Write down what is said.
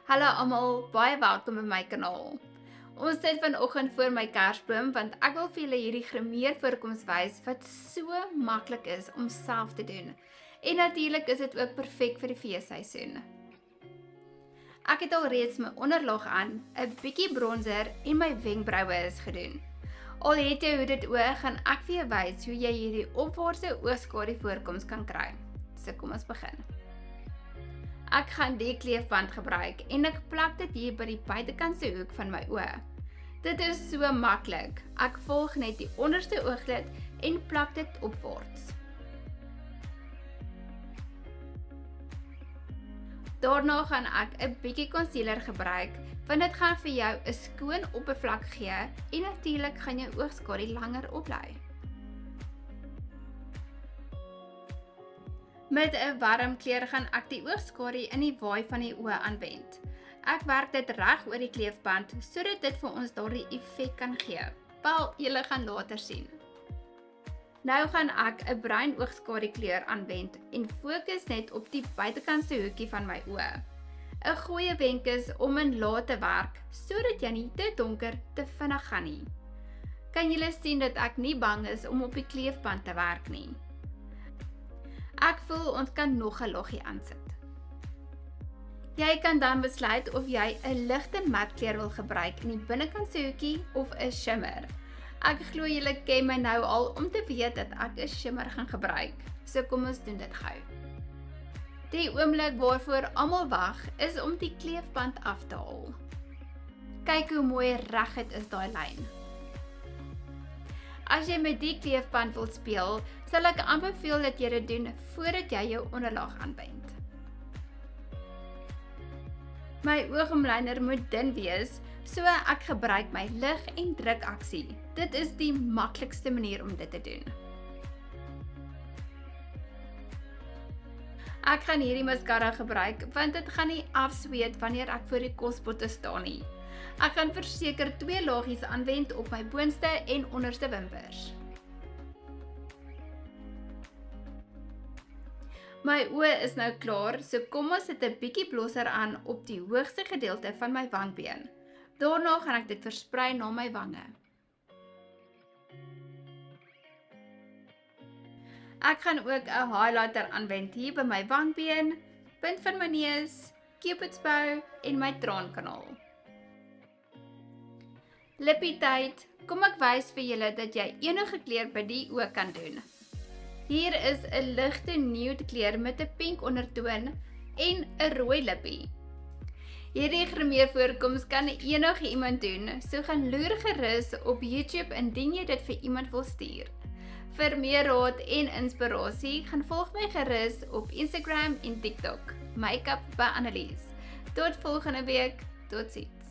Hallo almal, baie welkom by my kanaal. Ons sit vanoggend voor my kersboom want ek wil vir julle hierdie grimeervoorkoms wys wat so maklik is om self te doen. En natuurlik is dit ook perfek vir die feesseisoen. Ek het alreeds my onderlaag aan, 'n bietjie bronzer en my wenkbroue is gedoen. Al het jy hoe dit oog, gaan ek vir jou wys hoe jy hierdie opwaartse oogskadu voorkoms kan kry. So kom ons begin. Ek gaan die kleefband gebruik en ek plak dit hier by die buitekantse hoek van my oë. Dit is so maklik. Ek volg net die onderste ooglid en plak dit opwaarts. Daarna gaan ek 'n bietjie concealer gebruik want dit gaan vir jou 'n skoon oppervlak gee en natuurlik gaan jou oogskadu langer oplei. Met 'n warm kleur gaan ek die oogskadu in die waai van die oë aanwend. Ek werk dit reg oor die kleefband sodat dit vir ons daardie effek kan gee. Wel, julle gaan later sien. Nou gaan ek 'n bruin oogskadu kleur aanwend en fokus net op die buitekantse hoekie van my oë. 'n Goeie wenk is om in laat te werk sodat jy nie te donker te vinnig gaan nie. Kan julle sien dat ek nie bang is om op die kleefband te werk nie? Ek voel ons kan nog 'n laagie aansit. Jy kan dan besluit of jy 'n ligte matkleur wil gebruik in die binnekantse hoekie of 'n shimmer. Ek glo julle ken my nou al om te weet dat ek 'n shimmer gaan gebruik. So kom ons doen dit gou. Die oomblik waarvoor almal wag is om die kleefband af te haal. Kyk hoe mooi reguit is daai lyn. As jy met die kleefband wil speel, sal ek aanbeveel dat jy dit doen voordat jy jou onderlaag aanwend. My oogomlyner moet dun wees, so ek gebruik my lig en druk aksie. Dit is die maklikste manier om dit te doen. Ek gaan hierdie mascara gebruik want dit gaan nie afsweet wanneer ek voor die kospotte staan nie. Ek gaan verseker 2 laagies aanwend op my boonste en onderste wimpers. My oë is nou klaar, so kom ons sit 'n bietjie blosser aan op die hoogste gedeelte van my wangbeen. Daarna gaan ek dit versprei na my wange. Ek gaan ook 'n highlighter aanwend hier by my wangbeen, punt van my neus, Cupid's bow en my traankanaal. Lippie tyd, kom ek wys vir julle dat jy enige kleur by die oë kan doen. Hier is 'n ligte nude kleur met 'n pink ondertoon en 'n rooi lippie. Hierdie grimeervoorkoms kan enige iemand doen, so gaan loer gerus op YouTube indien jy dit vir iemand wil stuur. Vir meer raad en inspirasie, gaan volg my gerus op Instagram en TikTok. Makeup by Annelies. Tot volgende week, totsiens.